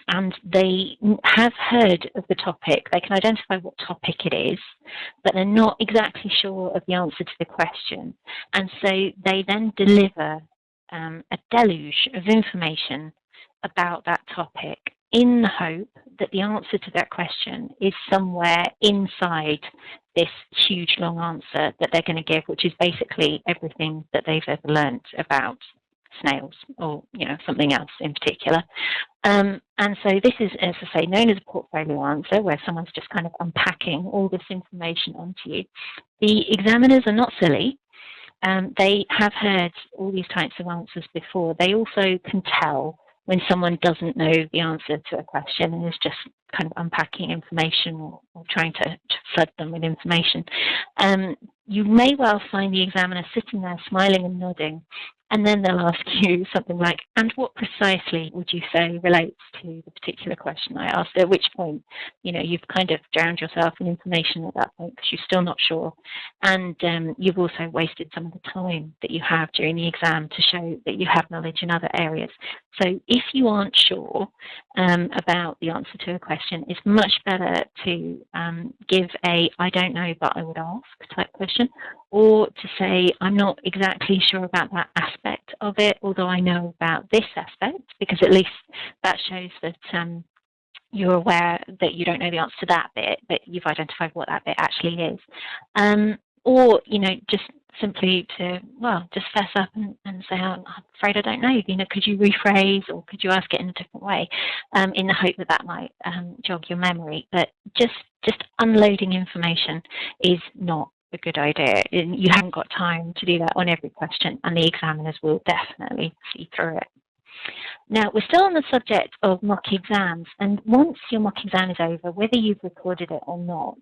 and they have heard of the topic. They can identify what topic it is, but they're not exactly sure of the answer to the question. And so they then deliver a deluge of information about that topic in the hope that the answer to that question is somewhere inside this huge long answer that they're going to give, which is basically everything that they've ever learned about snails, or, you know, something else in particular. And so this is, as I say, known as a portfolio answer, where someone's just kind of unpacking all this information onto you. The examiners are not silly. They have heard all these types of answers before. They also can tell when someone doesn't know the answer to a question and is just kind of unpacking information, or trying to flood them with information. You may well find the examiner sitting there smiling and nodding, and then they'll ask you something like, and what precisely would you say relates to the particular question I asked? At which point, you know, you've kind of drowned yourself in information at that point because you're still not sure. And you've also wasted some of the time that you have during the exam to show that you have knowledge in other areas. So if you aren't sure about the answer to a question, it's much better to give a I don't know but I would ask type question, or to say I'm not exactly sure about that aspect of it, although I know about this aspect, because at least that shows that you're aware that you don't know the answer to that bit, but you've identified what that bit actually is. Or, you know, just simply to, well, just fess up and say, oh, I'm afraid I don't know, you know, could you rephrase, or could you ask it in a different way, in the hope that that might jog your memory. But just unloading information is not a good idea. You haven't got time to do that on every question, and the examiners will definitely see through it. Now, we're still on the subject of mock exams, and once your mock exam is over, whether you've recorded it or not,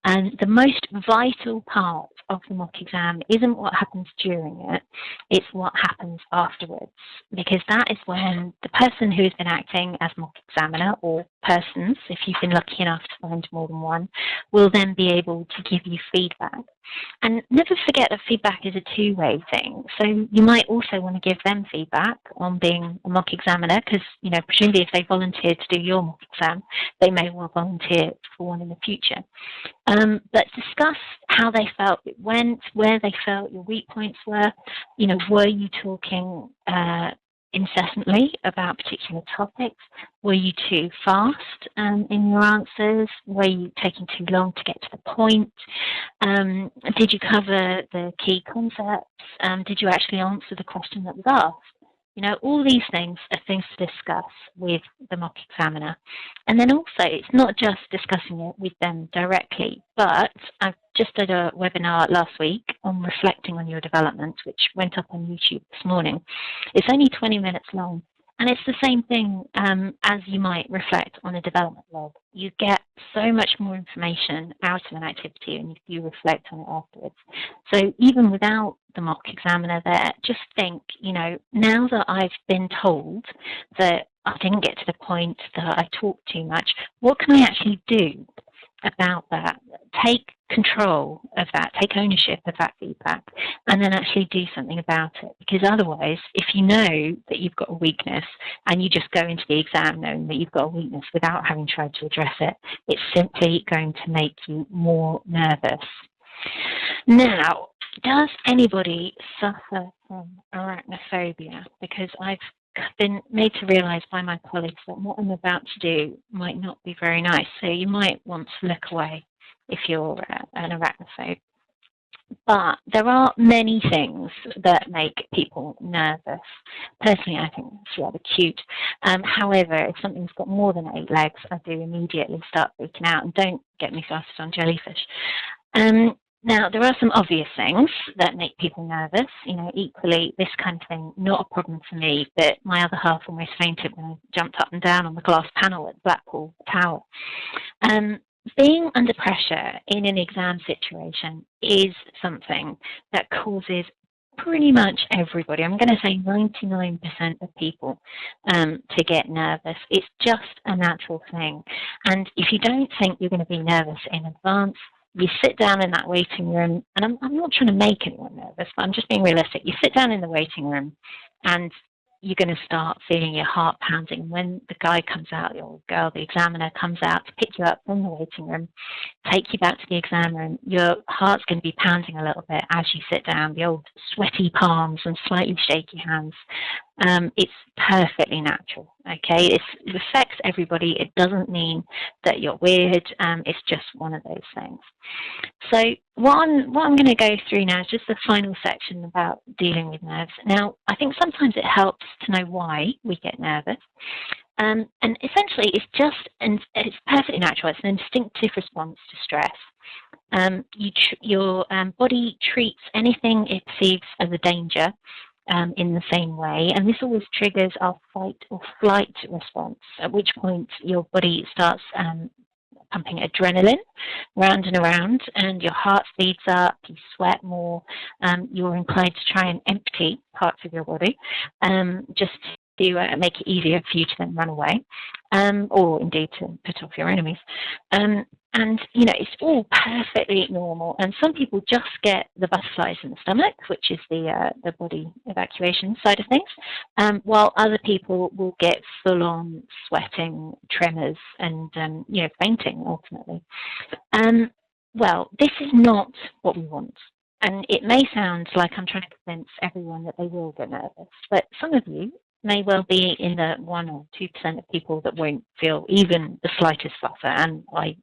the most vital part of the mock exam isn't what happens during it, it's what happens afterwards, because that is when the person who has been acting as mock examiner, or persons, if you've been lucky enough to find more than one, will then be able to give you feedback. And never forget that feedback is a two-way thing. So you might also want to give them feedback on being a mock examiner, because, you know, presumably if they volunteered to do your mock exam, they may well volunteer for one in the future. But discuss how they felt it went, where they felt your weak points were. You know, were you talking incessantly about particular topics? Were you too fast in your answers? Were you taking too long to get to the point? Did you cover the key concepts? Did you actually answer the question that was asked? You know, all these things are things to discuss with the mock examiner. And then also, it's not just discussing it with them directly, but I've just did a webinar last week on reflecting on your development, which went up on YouTube this morning. It's only 20 minutes long. And it's the same thing as you might reflect on a development log. You get so much more information out of an activity and you reflect on it afterwards. So even without the mock examiner there, just think, you know, now that I've been told that I didn't get to the point that I talked too much, what can I actually do about that? Take control of that, take ownership of that feedback, and then actually do something about it. Because otherwise, if you know that you've got a weakness and you just go into the exam knowing that you've got a weakness without having tried to address it, it's simply going to make you more nervous. Now, does anybody suffer from arachnophobia? Because I've been made to realise by my colleagues that what I'm about to do might not be very nice. So you might want to look away if you're an arachnophobe. But there are many things that make people nervous. Personally, I think it's rather cute. However, if something's got more than 8 legs, I do immediately start freaking out. And don't get me started on jellyfish. Now, there are some obvious things that make people nervous. You know, equally, this kind of thing, not a problem for me, but my other half almost fainted when I jumped up and down on the glass panel at Blackpool Tower. Being under pressure in an exam situation is something that causes pretty much everybody, I'm going to say 99% of people, to get nervous. It's just a natural thing. And if you don't think you're going to be nervous in advance, you sit down in that waiting room, and I'm not trying to make anyone nervous, but I'm just being realistic. You sit down in the waiting room and you're going to start feeling your heart pounding. When the guy comes out, or girl, the examiner comes out to pick you up from the waiting room, take you back to the exam room, your heart's going to be pounding a little bit as you sit down, the old sweaty palms and slightly shaky hands. It's perfectly natural, okay? It affects everybody. It doesn't mean that you're weird. It's just one of those things. So what I'm going to go through now is just the final section about dealing with nerves. Now, I think sometimes it helps to know why we get nervous. And essentially, it's perfectly natural. It's an instinctive response to stress. Your body treats anything it perceives as a danger in the same way, and this always triggers our fight or flight response, at which point your body starts pumping adrenaline round and around, and your heart speeds up, you sweat more, you're inclined to try and empty parts of your body, just to make it easier for you to then run away, or indeed to put off your enemies. And, you know, it's all perfectly normal. And some people just get the butterflies in the stomach, which is the body evacuation side of things, while other people will get full-on sweating, tremors, and, you know, fainting, ultimately. Well, this is not what we want. And it may sound like I'm trying to convince everyone that they will get nervous, but some of you may well be in the 1 or 2% of people that won't feel even the slightest flutter. And I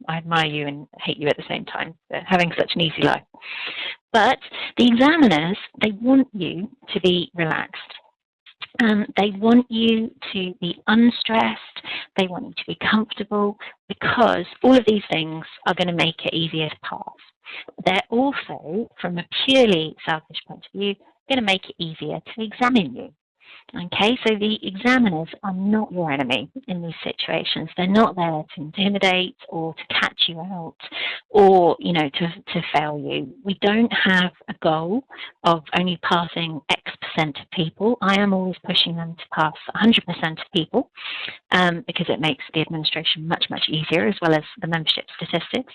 admire you and hate you at the same time for having such an easy life. But the examiners, they want you to be relaxed. They want you to be unstressed. They want you to be comfortable, because all of these things are going to make it easier to pass. They're also, from a purely selfish point of view, going to make it easier to examine you. Okay, so the examiners are not your enemy in these situations. They're not there to intimidate or to catch you out or, you know, to fail you. We don't have a goal of only passing X% of people. I am always pushing them to pass 100% of people because it makes the administration much, much easier, as well as the membership statistics.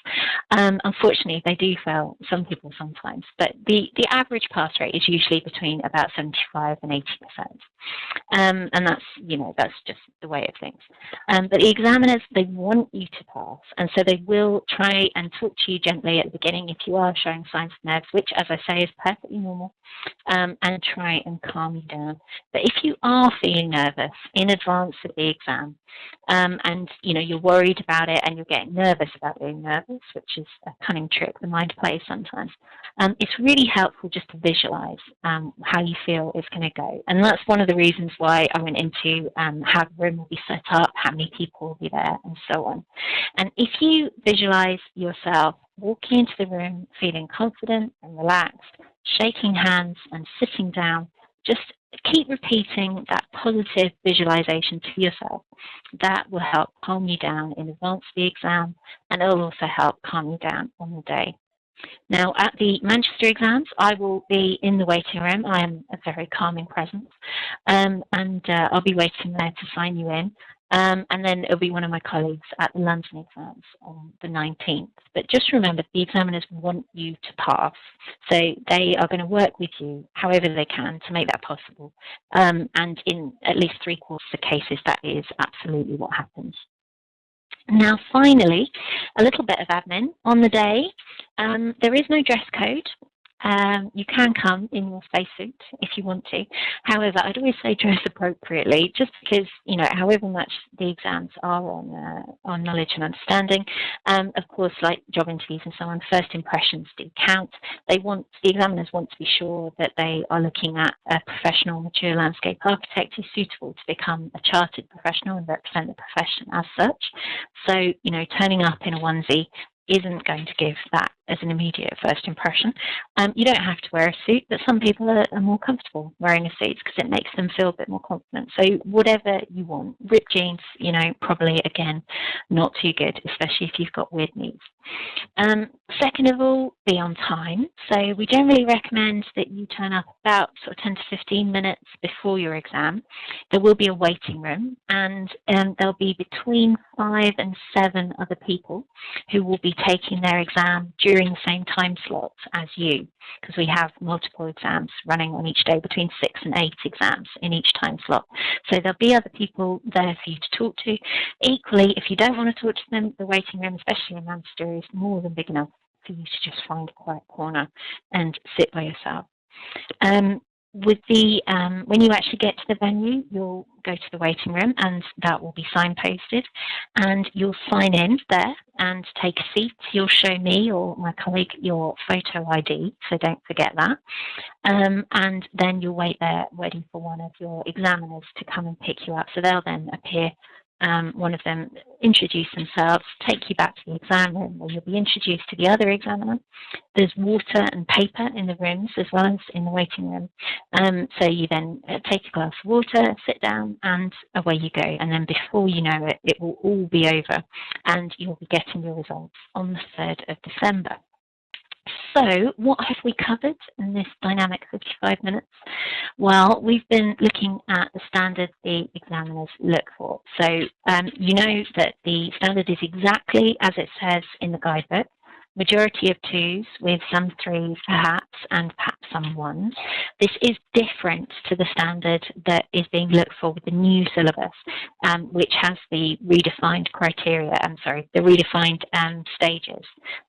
Unfortunately, they do fail some people sometimes, but the average pass rate is usually between about 75 and 80%. And that's, you know, that's just the way of things. But the examiners, they want you to pass, and so they will try and talk to you gently at the beginning if you are showing signs of nerves, which, as I say, is perfectly normal, and try and calm you down. But if you are feeling nervous in advance of the exam, exam. And, you know, you're worried about it and you're getting nervous about being nervous, which is a cunning trick the mind plays sometimes. It's really helpful just to visualize how you feel it's going to go. And that's one of the reasons why I went into how the room will be set up, how many people will be there, and so on. And if you visualize yourself walking into the room feeling confident and relaxed, shaking hands and sitting down, just keep repeating that positive visualization to yourself. That will help calm you down in advance of the exam, and it will also help calm you down on the day. Now, at the Manchester exams, I will be in the waiting room. I am a very calming presence, and I'll be waiting there to sign you in. And then it'll be one of my colleagues at the London exams on the 19th. But just remember, the examiners want you to pass. So they are going to work with you however they can to make that possible. And in at least 3/4 of cases, that is absolutely what happens. Now, finally, a little bit of admin. On the day, there is no dress code. You can come in your spacesuit if you want to. However, I'd always say dress appropriately, just because, you know, however much the exams are on knowledge and understanding, of course, like job interviews and so on, first impressions do count. The examiners want to be sure that they are looking at a professional, mature landscape architect who's suitable to become a chartered professional and represent the profession as such. So, you know, turning up in a onesie isn't going to give that as an immediate first impression. You don't have to wear a suit, but some people are more comfortable wearing a suit because it makes them feel a bit more confident. So whatever you want. Ripped jeans, you know, probably, again, not too good, especially if you've got weird knees. Second of all, be on time. So we generally recommend that you turn up about sort of 10 to 15 minutes before your exam. There will be a waiting room, and there'll be between 5 and 7 other people who will be taking their exam during the same time slot as you, because we have multiple exams running on each day, between 6 and 8 exams in each time slot. So there'll be other people there for you to talk to. Equally, if you don't want to talk to them, the waiting room, especially in Manchester, is more than big enough for you to just find a quiet corner and sit by yourself. When you actually get to the venue, you'll go to the waiting room, and that will be signposted, and you'll sign in there and take a seat. You'll show me or my colleague your photo ID, so don't forget that. And then you'll wait there waiting for one of your examiners to come and pick you up. So they'll then appear. One of them introduce themselves, take you back to the exam room, where you'll be introduced to the other examiner. There's water and paper in the rooms as well as in the waiting room. So you then take a glass of water, sit down, and away you go. And then before you know it, it will all be over, and you'll be getting your results on the 3rd of December. So what have we covered in this dynamic 55 minutes? Well, we've been looking at the standard the examiners look for. So you know that the standard is exactly as it says in the guidebook. Majority of 2s with some 3s perhaps, and perhaps some 1s. This is different to the standard that is being looked for with the new syllabus, which has the redefined criteria, the redefined stages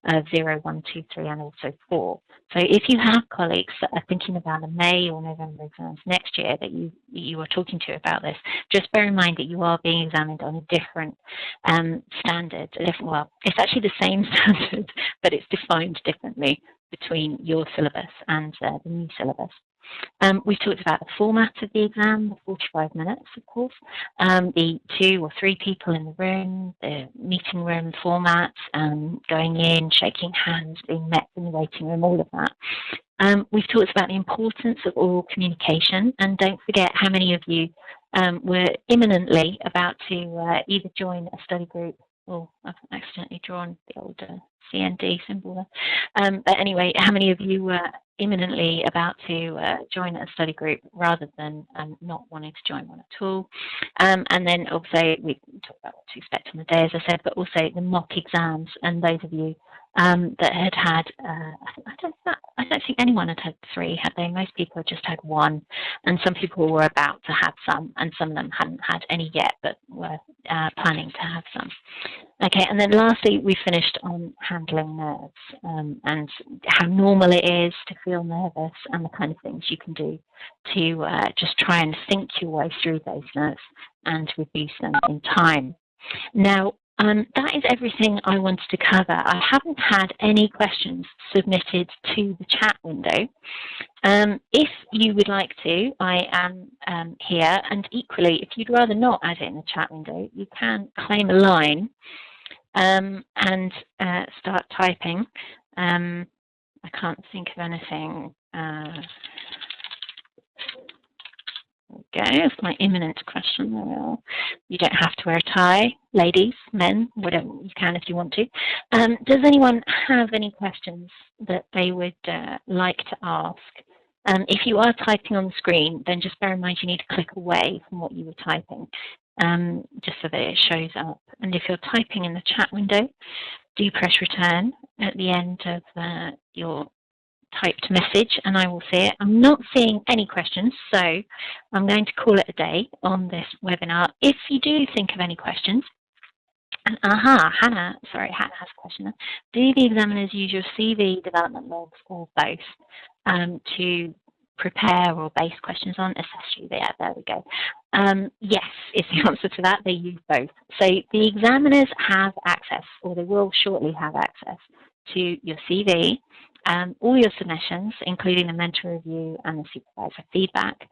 of 0, 1, 2, 3, and also 4. So if you have colleagues that are thinking about the May or November exams next year that you are talking to about this, just bear in mind that you are being examined on a different standard. Well, it's actually the same standard, but it's defined differently between your syllabus and the new syllabus. We've talked about the format of the exam, the 45 minutes, of course, the 2 or 3 people in the room, the meeting room format, going in, shaking hands, being met in the waiting room, all of that. We've talked about the importance of oral communication, and don't forget how many of you were imminently about to either join a study group. Oh, I've accidentally drawn the old CND symbol there. But anyway, how many of you were imminently about to join a study group rather than not wanting to join one at all? And then also we talked about what to expect on the day, as I said, but also the mock exams, and those of you that had I don't think anyone had 3, had they? Most people had just had 1, and some people were about to have some, and some of them hadn't had any yet, but were planning to have some. Okay, and then lastly, we finished on handling nerves and how normal it is to feel nervous and the kind of things you can do to just try and think your way through those nerves and reduce them in time. Now, that is everything I wanted to cover. I haven't had any questions submitted to the chat window. If you would like to, I am here, and equally, if you'd rather not add it in the chat window, you can claim a line and start typing. I can't think of anything. There we go, my imminent question. You don't have to wear a tie, ladies, men, whatever, you can if you want to. Does anyone have any questions that they would like to ask? If you are typing on the screen, then just bear in mind you need to click away from what you were typing, just so that it shows up. And if you're typing in the chat window, do press return at the end of your typed message, and I will see it. I'm not seeing any questions, so I'm going to call it a day on this webinar. If you do think of any questions, and Hannah has a question. Do the examiners use your CV, development logs, or both to prepare or base questions on? Assess you there. There we go. Yes, is the answer to that. They use both. So the examiners have access, or they will shortly have access to your CV, all your submissions, including the mentor review and the supervisor feedback,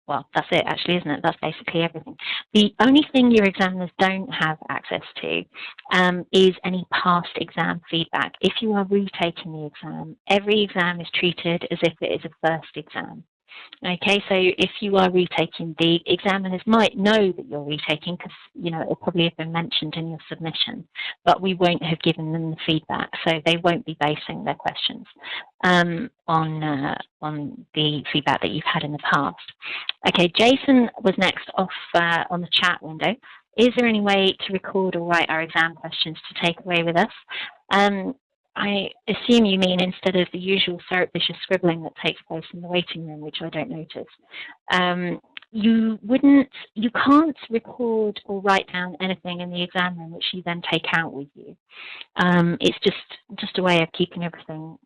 well, that's it actually, isn't it? That's basically everything. The only thing your examiners don't have access to is any past exam feedback. If you are retaking the exam, every exam is treated as if it is a first exam. Okay, so if you are retaking, the examiners might know that you're retaking because, you know, it will probably have been mentioned in your submission, but we won't have given them the feedback, so they won't be basing their questions on the feedback that you've had in the past. Okay, Jason was next off on the chat window. Is there any way to record or write our exam questions to take away with us? I assume you mean instead of the usual surreptitious scribbling that takes place in the waiting room, which I don't notice. You can't record or write down anything in the exam room which you then take out with you. It's just a way of keeping everything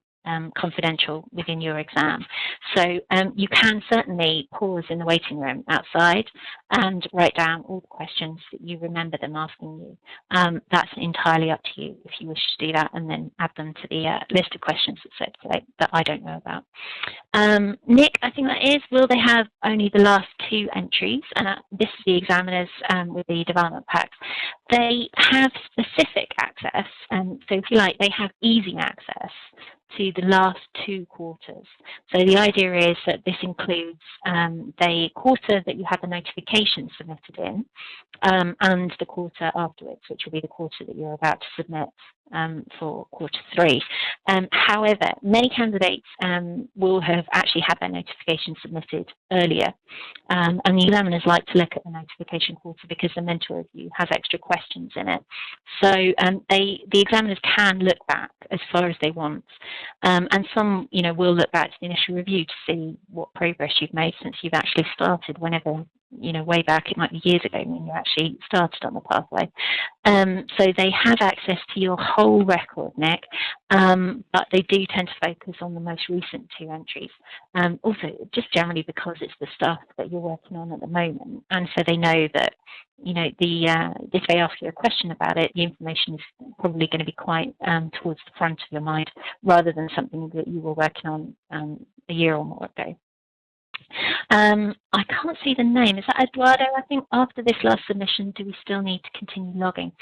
confidential within your exam. So you can certainly pause in the waiting room outside and write down all the questions that you remember them asking you. That's entirely up to you if you wish to do that, and then add them to the list of questions that circulate that I don't know about. Nick, I think that is, will they have only the last 2 entries? And this is the examiners with the development packs. They have specific access, so if you like, they have easy access to the last 2 quarters. So the idea is that this includes the quarter that you have the notification submitted in and the quarter afterwards, which will be the quarter that you're about to submit for quarter 3. However, many candidates will have actually had their notification submitted earlier, and the examiners like to look at the notification quarter because the mentor review has extra questions in it. So the examiners can look back as far as they want, and some, you know, will look back to the initial review to see what progress you've made since you've actually started, whenever, you know, way back, it might be years ago when you actually started on the pathway. So they have access to your whole record, Nick, but they do tend to focus on the most recent 2 entries. Also, just generally because it's the stuff that you're working on at the moment, and so they know that, you know, if they ask you a question about it, the information is probably going to be quite towards the front of your mind, rather than something that you were working on a year or more ago. I can't see the name. Is that Eduardo? I think after this last submission, do we still need to continue logging?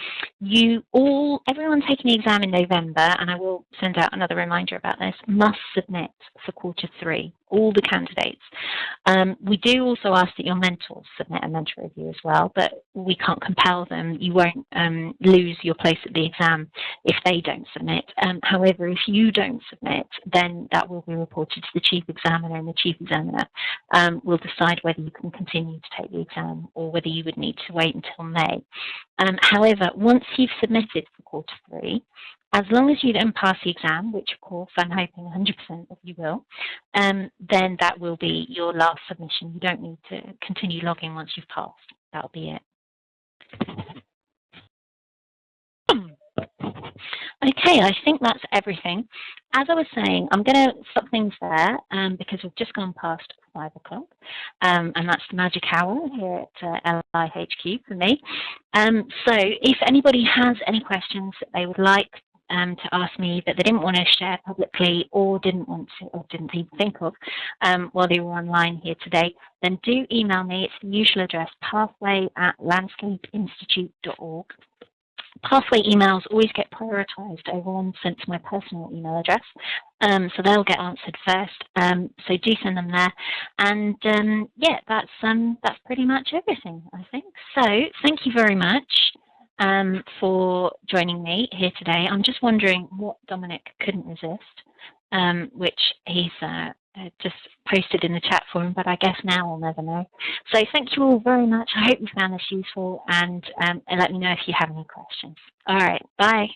Everyone taking the exam in November, and I will send out another reminder about this, must submit for quarter 3, all the candidates. We do also ask that your mentors submit a mentor review as well, but we can't compel them. You won't lose your place at the exam if they don't submit. However, if you don't submit, then that will be reported to the chief examiner, and the chief examiner will decide whether you can continue to take the exam or whether you would need to wait until May. However, once you've submitted for quarter 3, As long as you don't pass the exam, which of course I'm hoping 100% that you will, then that will be your last submission. You don't need to continue logging once you've passed. That'll be it. Okay, I think that's everything. As I was saying, I'm going to stop things there because we've just gone past 5 o'clock, and that's the magic hour here at LIHQ for me. So if anybody has any questions that they would like to ask me that they didn't want to share publicly or didn't want to or didn't even think of while they were online here today, then do email me. It's the usual address, pathway@landscapeinstitute.org. Pathway emails always get prioritized over ones sent to my personal email address, so they'll get answered first. So do send them there, and yeah, that's pretty much everything, I think. So thank you very much for joining me here today. I'm just wondering what Dominic couldn't resist, which he's just posted in the chat forum, but I guess now we'll never know. So thank you all very much. I hope you found this useful, and let me know if you have any questions. All right, bye.